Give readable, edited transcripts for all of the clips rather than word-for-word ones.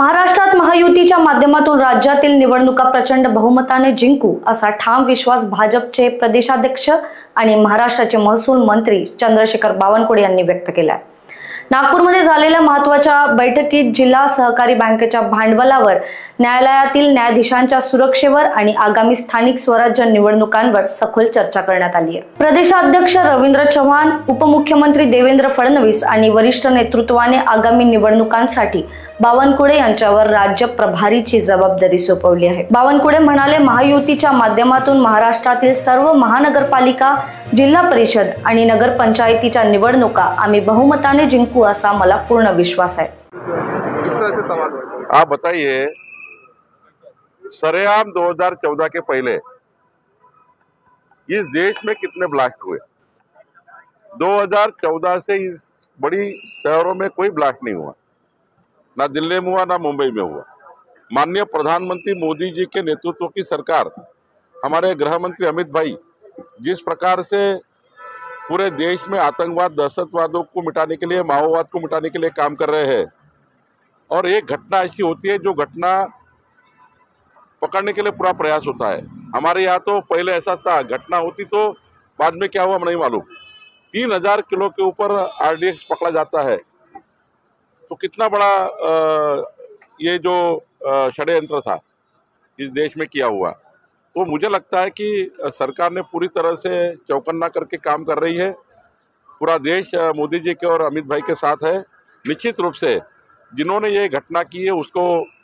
महाराष्ट्रात महायुतीच्या माध्यमातून राज्यातील निवडणुका प्रचंड बहुमताने जिंकू असा ठाम विश्वास भाजपचे प्रदेशाध्यक्ष आणि महाराष्ट्राचे महसूल मंत्री चंद्रशेखर बावनकुळे यांनी व्यक्त केला आहे। नागपूरमध्ये झालेल्या महत्त्वाच्या बैठकीत जिल्हा सहकारी बँकेच्या भांडवलावर, न्यायालयातील न्यायाधीशांच्या सुरक्षेवर आणि आगामी स्थानिक स्वराज्य निवडणुकांवर सखोल चर्चा करण्यात आली आहे। प्रदेशाध्यक्ष रवींद्र चव्हाण, उपमुख्यमंत्री देवेंद्र फडणवीस आणि वरिष्ठ नेतृत्वाने आगामी निवडणुकांसाठी बावनकुळे यांच्यावर राज्य प्रभारीची जबाबदारी सोपवली आहे। बावनकुळे म्हणाले, महायुतीच्या माध्यमातून महाराष्ट्रातील सर्व महानगरपालिका, जिल्हा परिषद आणि नगरपंचायतीच्या निवडणुका आम्ही बहुमताने जिंकू असा मला पूर्ण विश्वास है। आप बताइए, सरेआम 2014 के पहले इस देश में कितने ब्लास्ट हुए? 2014 से इस बड़ी शहरों में कोई ब्लास्ट नहीं हुआ, ना दिल्ली में हुआ ना मुंबई में हुआ। माननीय प्रधानमंत्री मोदी जी के नेतृत्व की सरकार, हमारे गृह मंत्री अमित भाई जिस प्रकार से पूरे देश में आतंकवाद, दहशतवादों को मिटाने के लिए, माओवाद को मिटाने के लिए काम कर रहे हैं। और एक घटना ऐसी होती है जो घटना पकड़ने के लिए पूरा प्रयास होता है। हमारे यहाँ तो पहले ऐसा था, घटना होती तो बाद में क्या हुआ नहीं मालूम। 3000 किलो के ऊपर आरडीएक्स पकड़ा जाता है, तो कितना बड़ा ये जो षड्यंत्र था इस देश में किया हुआ। तो मुझे लगता है कि सरकार ने पूरी तरह से चौकन्ना करके काम कर रही है। पूरा देश मोदी जी के और अमित भाई के साथ है। निश्चित रूप से जिन्होंने ये घटना की है उसको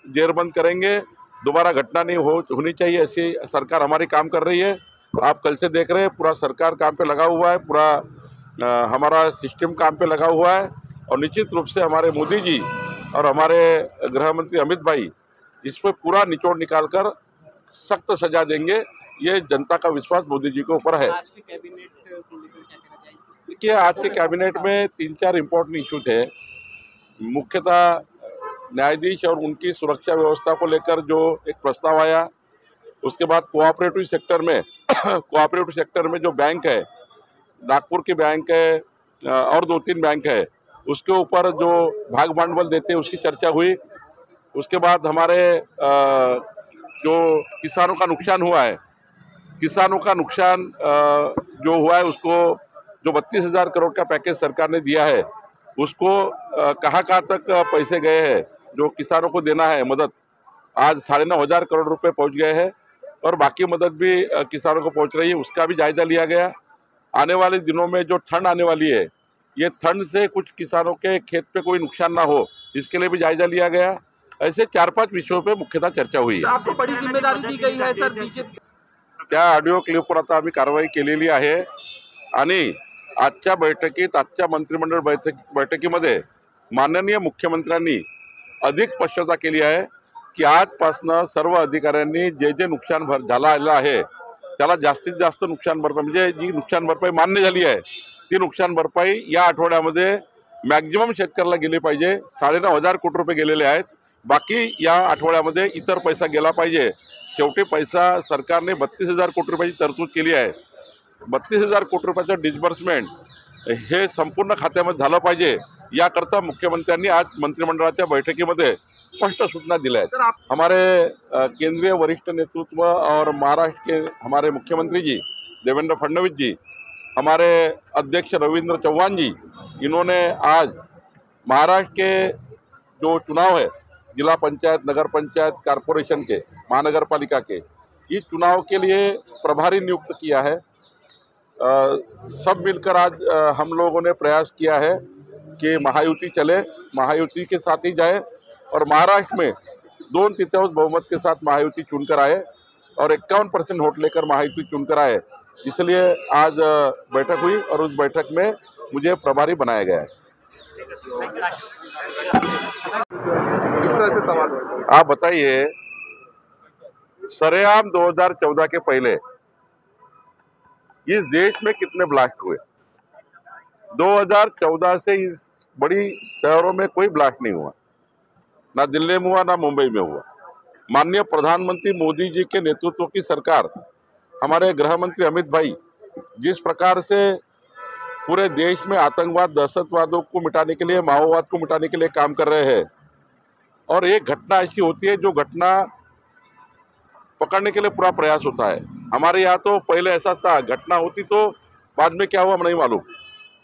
जेरबंद करेंगे, दोबारा घटना नहीं होनी चाहिए, ऐसी सरकार हमारी काम कर रही है। आप कल से देख रहे हैं, पूरा सरकार काम पे लगा हुआ है, पूरा हमारा सिस्टम काम पे लगा हुआ है। और निश्चित रूप से हमारे मोदी जी और हमारे गृह मंत्री अमित भाई इस पर पूरा निचोड़ निकाल कर सख्त सजा देंगे। ये जनता का विश्वास मोदी जी के ऊपर है। आज के कैबिनेट को लेकर क्या कहना चाहिए? देखिए, आज के कैबिनेट में 3-4 इम्पोर्टेंट इशू थे। मुख्यतः न्यायाधीश और उनकी सुरक्षा व्यवस्था को लेकर जो एक प्रस्ताव आया, उसके बाद कोऑपरेटिव सेक्टर में कोऑपरेटिव सेक्टर में जो बैंक है, नागपुर की बैंक है और 2-3 बैंक है, उसके ऊपर जो भाग भांडवल देते हैं उसकी चर्चा हुई। उसके बाद हमारे जो किसानों का नुकसान हुआ है, किसानों का नुकसान जो हुआ है, उसको जो 32,000 करोड़ का पैकेज सरकार ने दिया है, उसको कहाँ तक पैसे गए हैं, जो किसानों को देना है मदद, आज 9,500 करोड़ रुपए पहुंच गए हैं। और बाकी मदद भी किसानों को पहुंच रही है, उसका भी जायजा लिया गया। आने वाले दिनों में जो ठंड आने वाली है, ये ठंड से कुछ किसानों के खेत पे कोई नुकसान ना हो, इसके लिए भी जायजा लिया गया। ऐसे 4-5 विषयों पे मुख्यतः चर्चा हुई है। आपको बड़ी जिम्मेदारी दी गई है सर बीजेपी। त्या ऑडिओ क्लिपवर आता आम्ही कारवाई केलेली आहे आणि आजच्या बैठकीत, आजच्या मंत्रिमंडळ बैठकीमध्ये माननीय मुख्यमंत्र्यांनी अधिक स्पष्टता केली आहे की आजपासून सर्व अधिकाऱ्यांनी जे नुकसान झालं आहे त्याला जास्तीत जास्त नुकसान भरपाई, म्हणजे जी नुकसान भरपाई मान्य झाली आहे ती नुकसान भरपाई या आठवड्यामध्ये मॅक्झिमम शेतकऱ्याला गेली पाहिजे। 9,500 कोटी रुपये गेलेले आहेत, बाकी या आठवड्यामध्ये इतर पैसा गेला पाहिजे। शेवटी पैसा सरकारने 32,000 कोटी रुपयाची तरतूद केली आहे। 32,000 कोटी रुपयाचं डिस्बर्समेंट हे संपूर्ण खात्यामध्ये झालं पाहिजे, याकरता मुख्यमंत्र्यांनी आज मंत्रिमंडळाच्या बैठकीमध्ये स्पष्ट सूचना दिल्या आहेत। हमारे केंद्रीय वरिष्ठ नेतृत्व और महाराष्ट्र के हमारे मुख्यमंत्री जी देवेंद्र फडणवीस जी, हमारे अध्यक्ष रवींद्र चव्हाण जी, इन्होंने आज महाराष्ट्र के जो चुनाव है, जिला पंचायत, नगर पंचायत, कारपोरेशन के, महानगरपालिका के, इस चुनाव के लिए प्रभारी नियुक्त किया है। सब मिलकर आज हम लोगों ने प्रयास किया है कि महायुति चले, महायुति के साथ ही जाए और महाराष्ट्र में 2/3 बहुमत के साथ महायुति चुनकर आए और 51% वोट लेकर महायुति चुनकर आए। इसलिए आज बैठक हुई और उस बैठक में मुझे प्रभारी बनाया गया है। किस तरह से सवाल है? आप बताइए, सरेआम 2014 के पहले इस देश में कितने ब्लास्ट हुए? 2014 से इस बड़ी शहरों में कोई ब्लास्ट नहीं हुआ, ना दिल्ली में हुआ ना मुंबई में हुआ। माननीय प्रधानमंत्री मोदी जी के नेतृत्व की सरकार, हमारे गृह मंत्री अमित भाई जिस प्रकार से पूरे देश में आतंकवाद, दहशतवादों को मिटाने के लिए, माओवाद को मिटाने के लिए काम कर रहे हैं। और एक घटना ऐसी होती है जो घटना पकड़ने के लिए पूरा प्रयास होता है। हमारे यहाँ तो पहले ऐसा था, घटना होती तो बाद में क्या हुआ नहीं मालूम।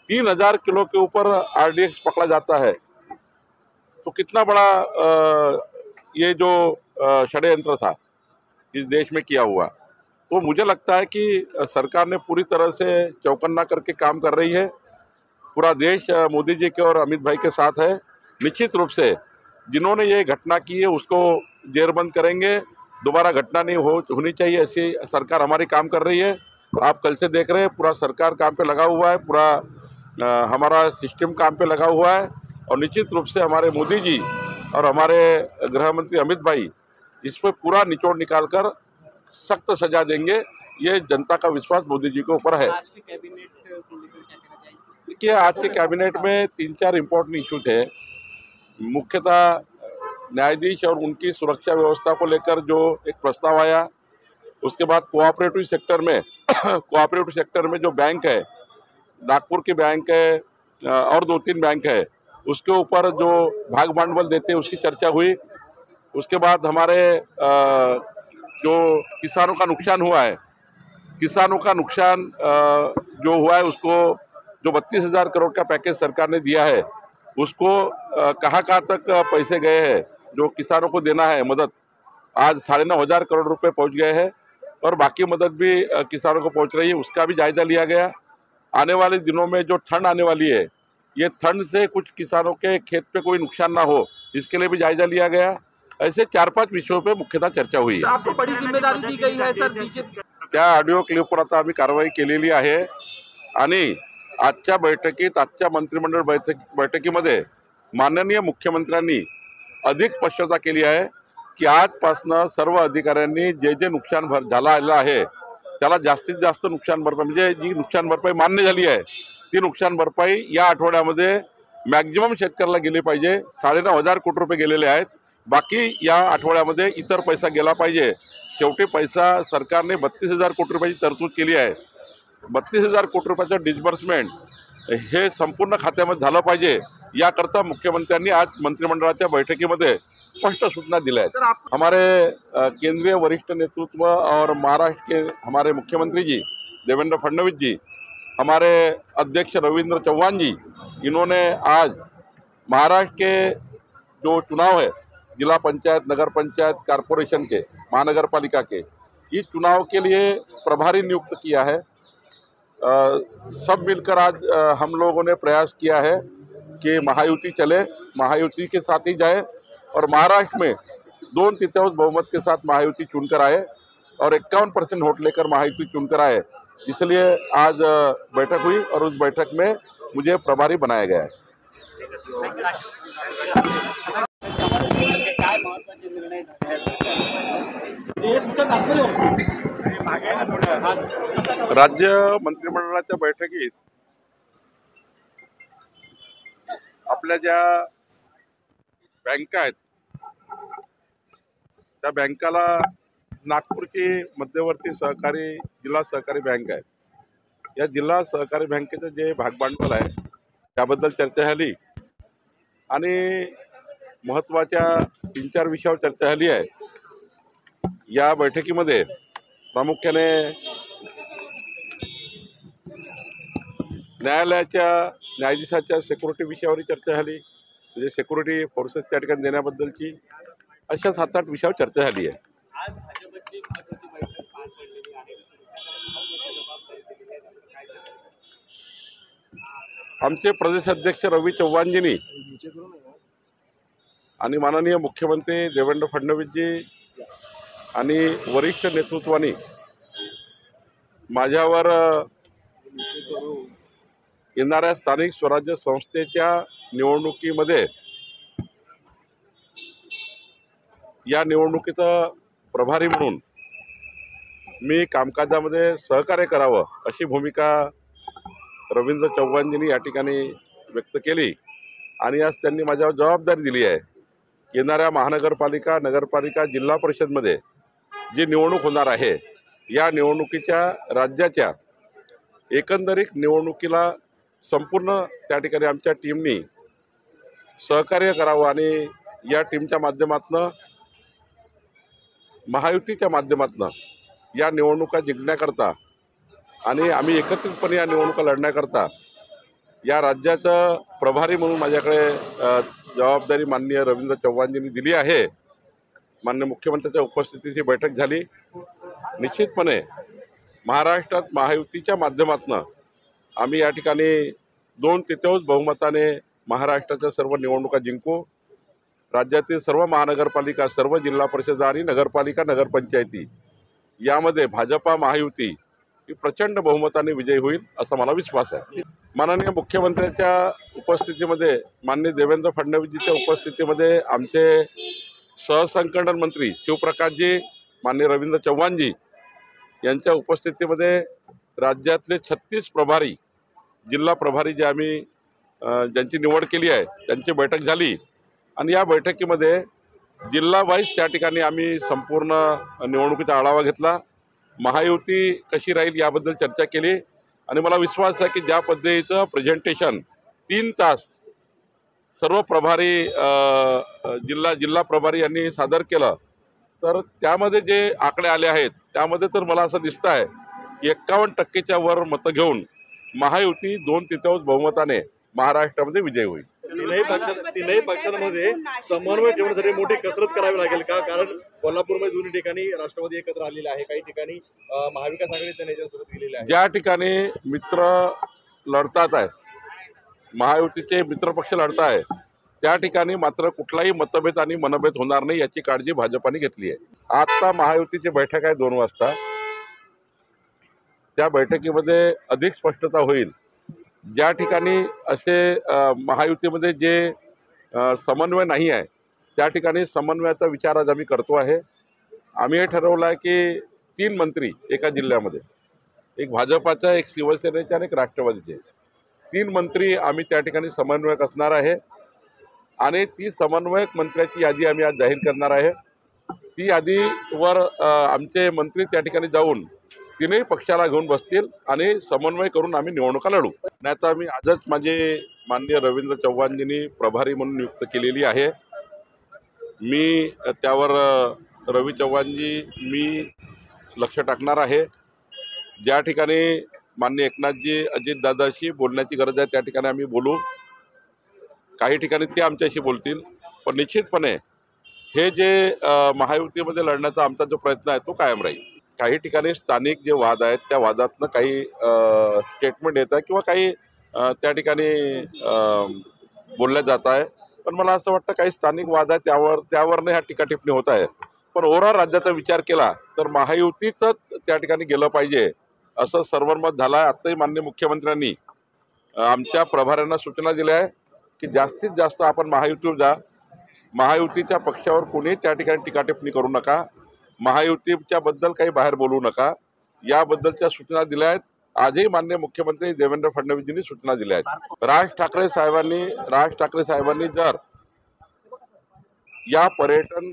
3000 किलो के ऊपर आरडीएक्स पकड़ा जाता है, तो कितना बड़ा ये जो षड्यंत्र था इस देश में किया हुआ। तो मुझे लगता है कि सरकार ने पूरी तरह से चौकन्ना करके काम कर रही है। पूरा देश मोदी जी के और अमित भाई के साथ है। निश्चित रूप से जिन्होंने ये घटना की है उसको जेरबंद करेंगे, दोबारा घटना नहीं होनी चाहिए, ऐसी सरकार हमारी काम कर रही है। आप कल से देख रहे हैं पूरा सरकार काम पे लगा हुआ है, पूरा हमारा सिस्टम काम पे लगा हुआ है। और निश्चित रूप से हमारे मोदी जी और हमारे गृह मंत्री अमित भाई इस पर पूरा निचोड़ निकाल कर सख्त सजा देंगे। ये जनता का विश्वास मोदी जी के ऊपर है। आज के कैबिनेट को लेकर क्या कहना चाहेंगे? देखिए, आज के कैबिनेट में 3-4 इम्पोर्टेंट इशू थे। मुख्यतः न्यायाधीश और उनकी सुरक्षा व्यवस्था को लेकर जो एक प्रस्ताव आया, उसके बाद कोऑपरेटिव सेक्टर में कोऑपरेटिव सेक्टर में जो बैंक है, नागपुर की बैंक है और 2-3 बैंक है, उसके ऊपर जो भाग भांडवल देते हैं उसकी चर्चा हुई। उसके बाद हमारे जो किसानों का नुकसान हुआ है, किसानों का नुकसान जो हुआ है उसको जो 32,000 करोड़ का पैकेज सरकार ने दिया है उसको कहाँ तक पैसे गए हैं, जो किसानों को देना है मदद, आज 9,500 करोड़ रुपए पहुंच गए हैं और बाकी मदद भी किसानों को पहुंच रही है, उसका भी जायजा लिया गया। आने वाले दिनों में जो ठंड आने वाली है, ये ठंड से कुछ किसानों के खेत पे कोई नुकसान ना हो, इसके लिए भी जायजा लिया गया। ऐसे 4-5 विषयों पे मुख्यतः चर्चा हुई है। आपको बड़ी जिम्मेदारी दी गई है सर बीजेपी। त्या ऑडिओ क्लिपवर आता आम्ही कारवाई केलेली आहे आणि आजच्या बैठकीत, आजच्या मंत्रिमंडळ बैठकीमध्ये माननीय मुख्यमंत्र्यांनी अधिक स्पष्टता केली आहे की आजपासून सर्व अधिकाऱ्यांनी जे जे नुकसान झालं आहे त्याला जास्तीत जास्त नुकसान भरपाई, म्हणजे जी नुकसान भरपाई मान्य झाली आहे ती नुकसान भरपाई या आठवड्यामध्ये मॅक्झिमम शेतकऱ्याला गेली पाहिजे। 9,500 कोटी रुपये गेलेले आहेत, बाकी या आठवड्यामध्ये इतर पैसा गेला पाहिजे। शेवटी पैसा सरकारने 32,000 कोटी रुपयाची तरतूद केली आहे। 32,000 कोटी रुपयाचं डिस्बर्समेंट हे संपूर्ण खात्यामध्ये झालं पाहिजे, याकरता मुख्यमंत्र्यांनी आज मंत्रिमंडळाच्या बैठकीमध्ये स्पष्ट सूचना दिल्या आहेत। हमारे केंद्रीय वरिष्ठ नेतृत्व और महाराष्ट्र के हमारे मुख्यमंत्री जी देवेंद्र फडणवीस जी, हमारे अध्यक्ष रविंद्र चौहान जी, इन्होंने आज महाराष्ट्र के जो चुनाव है, जिला पंचायत, नगर पंचायत, कारपोरेशन के, महानगर पालिका के, इस चुनाव के लिए प्रभारी नियुक्त किया है। सब मिलकर आज हम लोगों ने प्रयास किया है कि महायुति चले, महायुति के साथ ही जाए और महाराष्ट्र में 2/3 बहुमत के साथ महायुति चुनकर आए और 51% वोट लेकर महायुति चुनकर आए। इसलिए आज बैठक हुई और उस बैठक में मुझे प्रभारी बनाया गया है। राज्य मंत्रिमंडळाच्या बैठकीत आपल्या ज्या बँका आहेत त्या बँकाला नागपूरची मध्यवर्ती सहकारी जिल्हा सहकारी बँक आहे, या जिल्हा सहकारी बँकेचं जे भागभांडवल आहे त्याबद्दल चर्चा झाली आणि महत्त्वाच्या 3-4 विषयावर चर्चा झाली आहे। या बैठकीमध्ये प्रामुख्याने न्यायाधीशाच्या सिक्युरिटी विषयावर चर्चा झाली, म्हणजे सिक्युरिटी फोर्सेस त्या ठिकाणी देण्याबद्दलची, अशा 7-8 विषयावर चर्चा झाली आहे। आमचे प्रदेश अध्यक्ष रवी चव्हाणजींनी आणि माननीय मुख्यमंत्री देवेंद्र फडणवीसजी आणि वरिष्ठ नेतृत्वाने माझ्यावर येणाऱ्या स्थानिक स्वराज्य संस्थेच्या निवडणुकीमध्ये या निवडणुकीचा प्रभारी म्हणून मी कामकाजामध्ये सहकार्य करावं अशी भूमिका रवींद्र चव्हाणजींनी या ठिकाणी व्यक्त केली आणि आज त्यांनी माझ्यावर जबाबदारी दिली आहे। येणाऱ्या महानगरपालिका, नगरपालिका, जिल्हा परिषदमध्ये जी निवडणूक होणार आहे, या निवडणुकीच्या राज्याच्या एकंदरीत निवडणुकीला संपूर्ण त्या ठिकाणी आमच्या टीमनी सहकार्य करावं आणि या टीमच्या माध्यमातून महायुतीच्या माध्यमातून या निवडणुका जिंकण्याकरता आणि आम्ही एकत्रितपणे या निवडणुका लढण्याकरता या राज्याचं प्रभारी म्हणून माझ्याकडे जबाबदारी माननीय रवींद्र चव्हाणजींनी दिली आहे। माननीय मुख्यमंत्र्यांच्या उपस्थितीत ही बैठक झाली। निश्चितपणे महाराष्ट्रात महायुतीच्या माध्यमातून आम्ही या ठिकाणी 2/3 बहुमताने महाराष्ट्राच्या सर्व निवडणुका जिंकू। राज्यातील सर्व महानगरपालिका, सर्व जिल्हा परिषद आणि नगरपालिका, नगरपंचायती यामध्ये भाजपा महायुती ही प्रचंड बहुमताने विजयी होईल असा मला विश्वास आहे। माननीय मुख्यमंत्र्यांच्या उपस्थितीमध्ये, माननीय देवेंद्र फडणवीसजींच्या उपस्थितीमध्ये आमचे सहसंघटन मंत्री शिवप्रकाशजी, माननीय रवींद्र चव्हाणजी यांच्या उपस्थितीमध्ये राज्यातले 36 प्रभारी, जिल्हा प्रभारी जे आम्ही ज्यांची निवड केली आहे त्यांची बैठक झाली आणि या बैठकीमध्ये जिल्हा वाईज त्या ठिकाणी आम्ही संपूर्ण निवडणुकीचा आढावा घेतला। महायुती कशी राहील याबद्दल चर्चा केली आणि मला विश्वास आहे की ज्या पद्धतीचं प्रेझेंटेशन 3 तास सर्व प्रभारी जिल्हा प्रभारी यांनी सादर केलं तर त्यामध्ये जे आकडे आले आहेत त्यामध्ये तर मला असं दिसतं आहे की 51% वर मतं घेऊन महायुती 2/3 बहुमताने महाराष्ट्रामध्ये विजय होईल। तीनही पक्षांमध्ये समन्वय ठेवण्यासाठी मोठी कसरत करावी लागेल का? कारण कोल्हापूरमध्ये दोन्ही ठिकाणी राष्ट्रवादी एकत्र आलेले आहे, काही ठिकाणी महाविकास आघाडीच्या नेत्यांसोबत गेलेले आहे। ज्या ठिकाणी मित्र लढतात आहे, महायुतीचे मित्रपक्ष लढत आहे त्या ठिकाणी मात्र कुठलाही मतभेद आणि मनभेद होणार नाही याची काळजी भाजपाने घेतली आहे। आता महायुतीची बैठक आहे 2 वाजता, त्या बैठकीमध्ये अधिक स्पष्टता होईल। ज्या ठिकाणी असे महायुतीमध्ये जे समन्वय नाही आहे त्या ठिकाणी समन्वयाचा विचार आज आम्ही करतो आहे। आम्ही हे ठरवलं आहे की 3 मंत्री एका जिल्ह्यामध्ये, एक भाजपाचा, एक शिवसेनेचे आणि एक राष्ट्रवादीचे 3 मंत्री आम्ही त्या ठिकाणी समन्वयक असणार आहे आणि ती समन्वयक मंत्र्याची यादी आम्ही आज जाहीर करणार आहे। ती यादीवर आमचे मंत्री त्या ठिकाणी जाऊन 3ही पक्षाला घेऊन बसतील आणि समन्वय करून आम्ही निवडणुका लढू। नाही तर आम्ही आजच माझे माननीय रवींद्र चव्हाणजींनी प्रभारी म्हणून नियुक्त केलेली आहे। मी त्यावर रवी चव्हाणजी मी लक्ष टाकणार आहे। ज्या ठिकाणी माननीय एकनाथजी अजितदादाशी बोलण्याची गरज आहे त्या ठिकाणी आम्ही बोलू, काही ठिकाणी ते आमच्याशी बोलतील, पण निश्चितपणे हे जे महायुतीमध्ये लढण्याचा आमचा जो प्रयत्न आहे तो कायम राहील। काही ठिकाणी स्थानिक जे वाद आहेत त्या वादातनं काही स्टेटमेंट येत आहे किंवा काही त्या ठिकाणी बोलल्या जात आहे, पण मला असं वाटतं काही स्थानिक वाद आहे त्यावरनं ह्या टीका टिप्पणी होत आहे। पण ओव्हरऑल राज्याचा विचार केला तर महायुतीचंच त्या ठिकाणी गेलं पाहिजे असं सर्वमत झालं आहे। आत्ताही माननीय मुख्यमंत्र्यांनी आमच्या प्रभाऱ्यांना सूचना दिल्या आहे की जास्तीत जास्त आपण महायुतीवर जा, महायुतीच्या पक्षावर कोणी त्या ठिकाणी टीका टिप्पणी करू नका, महायुतीच्या बद्दल काही बाहेर बोलू नका, याबद्दलच्या सूचना दिल्या आहेत। आजही माननीय मुख्यमंत्री देवेंद्र फडणवीसजींनी सूचना दिल्या आहेत। राज ठाकरे साहेबांनी जर या पर्यटन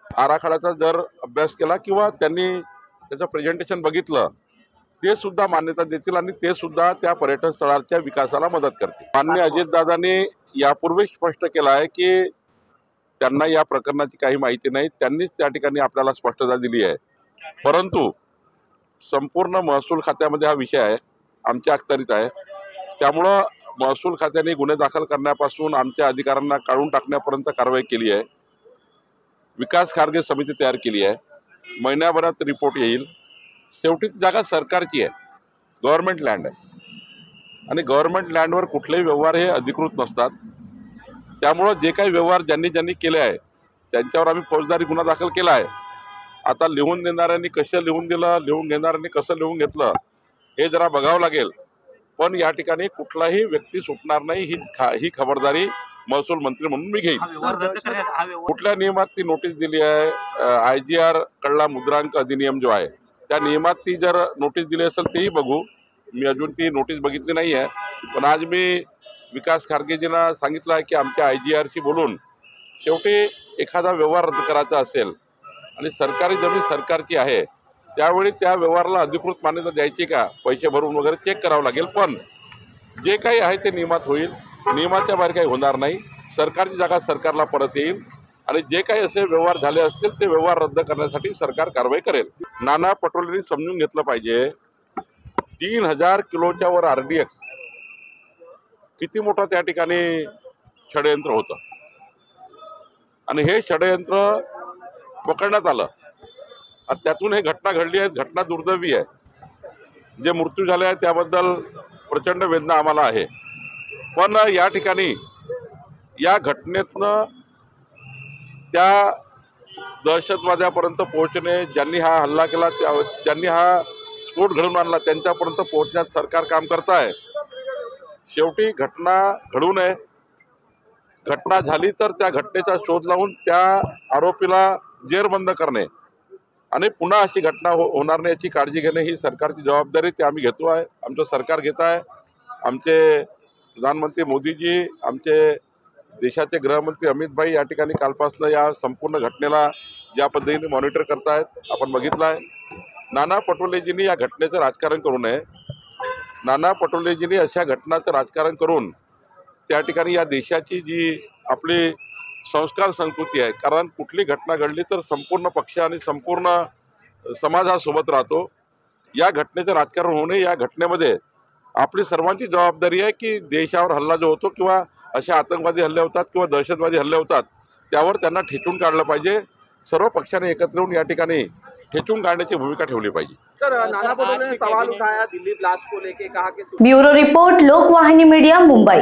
आराखड्याचा जर अभ्यास केला किंवा त्यांनी त्याचं प्रेझेंटेशन बघितलं, ते सुद्धा मान्यता देतील आणि ते सुद्धा त्या पर्यटन स्थळाच्या विकासाला मदत करतील। माननीय अजितदादांनी यापूर्वी स्पष्ट केलं आहे की त्यांना या प्रकरणाची काही माहिती नाही, त्यांनीच त्या ठिकाणी आपल्याला स्पष्टता दिली आहे। परंतु संपूर्ण महसूल खात्यामध्ये हा विषय आहे, आमच्या अखत्यारीत आहे, त्यामुळं महसूल खात्याने गुन्हे दाखल करण्यापासून आमच्या अधिकाऱ्यांना काढून टाकण्यापर्यंत कारवाई केली आहे। विकास खारगे समिती तयार केली आहे, महिन्याभरात रिपोर्ट येईल। शेवटी जागा सरकारची आहे, गव्हर्नमेंट लँड आहे आणि गव्हर्नमेंट लँडवर कुठलेही व्यवहार हे अधिकृत नसतात। त्यामुळं जे काही व्यवहार ज्यांनी केले आहे त्यांच्यावर आम्ही फौजदारी गुन्हा दाखल केला आहे। आता लिहून देणाऱ्यांनी कसं लिहून दिलं, लिहून घेणाऱ्यांनी कसं लिहून घेतलं हे जरा बघावं लागेल, पण या ठिकाणी कुठलाही व्यक्ती सुटणार नाही ही खबरदारी महसूल मंत्री म्हणून मी घेईन। कुठल्या नियमात ती नोटीस दिली आहे? IGR कडला मुद्रांक अधिनियम जो आहे त्या नियमात ती जर नोटीस दिली असेल तेही बघू, मी अजून ती नोटीस बघितली नाही आहे। पण आज मी विकास खारगेजींना सांगितलं आहे की आमच्या IGRशी बोलून शेवटी एखादा व्यवहार रद्द करायचा असेल आणि सरकारी जमीन सरकारची आहे त्यावेळी त्या व्यवहाराला अधिकृत मान्यता द्यायची का, पैसे भरून वगैरे चेक करावं लागेल, पण जे काही आहे ते नियमात होईल, नियमाच्या बाहेर काही होणार नाही। सरकारची जागा सरकारला परत येईल आणि जे काही असे व्यवहार झाले असतील ते व्यवहार रद्द करण्यासाठी सरकार कारवाई करेल. नाना पटोलेंनी समजून घेतलं पाहिजे 3000 किलोच्या वर RDX किती मोठं त्या ठिकाणी षडयंत्र होतं आणि हे षडयंत्र पकडण्यात आलं आणि त्यातून हे घटना घडली आहे. घटना दुर्दैवी आहे. जे मृत्यू झाले आहेत त्याबद्दल प्रचंड वेदना आम्हाला आहे. पण या ठिकाणी या घटनेतनं त्या दहशतवाद्यापर्यंत पोहोचणे, ज्यांनी हा हल्ला केला, ज्यांनी हा स्फोट घडवून आणला, त्यांच्यापर्यंत पोहोचण्यात सरकार काम करत आहे. शेवटी घटना घडू नये. घटना झाली तर त्या घटनेचा शोध लावून त्या आरोपीला जेरबंद करणे आणि पुन्हा अशी घटना होणार नाही याची काळजी घेणे ही सरकारची जबाबदारी ती आम्ही घेतो आहे. आमचं सरकार घेत आहे. आमचे प्रधानमंत्री मोदीजी, आमचे देशाचे गृहमंत्री अमित भाई या ठिकाणी कालपासून या संपूर्ण घटनेला ज्या पद्धतीने मॉनिटर करतायत आपण बघितलं आहे. नाना पटोलेजींनी या घटनेचं राजकारण करू नये. नाना पटोलेजींनी अशा घटनाचं राजकारण करून त्या ठिकाणी या देशाची जी आपली संस्कार संस्कृती आहे, कारण कुठली घटना घडली तर संपूर्ण पक्ष आणि संपूर्ण समाज हा सोबत राहतो. या घटनेचं राजकारण होऊ नये. या घटनेमध्ये आपली सर्वांची जबाबदारी आहे की देशावर हल्ला जो होतो किंवा असे आतंकवादी हल्ले होतात किंवा दहशतवादी हल्ले होतात त्यावर त्यांना ठेचून काढलं पाहिजे. सर्व पक्षाने एकत्र येऊन या ठिकाणी ठेचून काढण्याची भूमिका ठेवली पाहिजे. सर, नाना पटोले ने सवाल उठाया दिल्ली ब्लास्ट को लेके, कहा कि ब्यूरो रिपोर्ट, लोकवाहिनी मीडिया, मुंबई.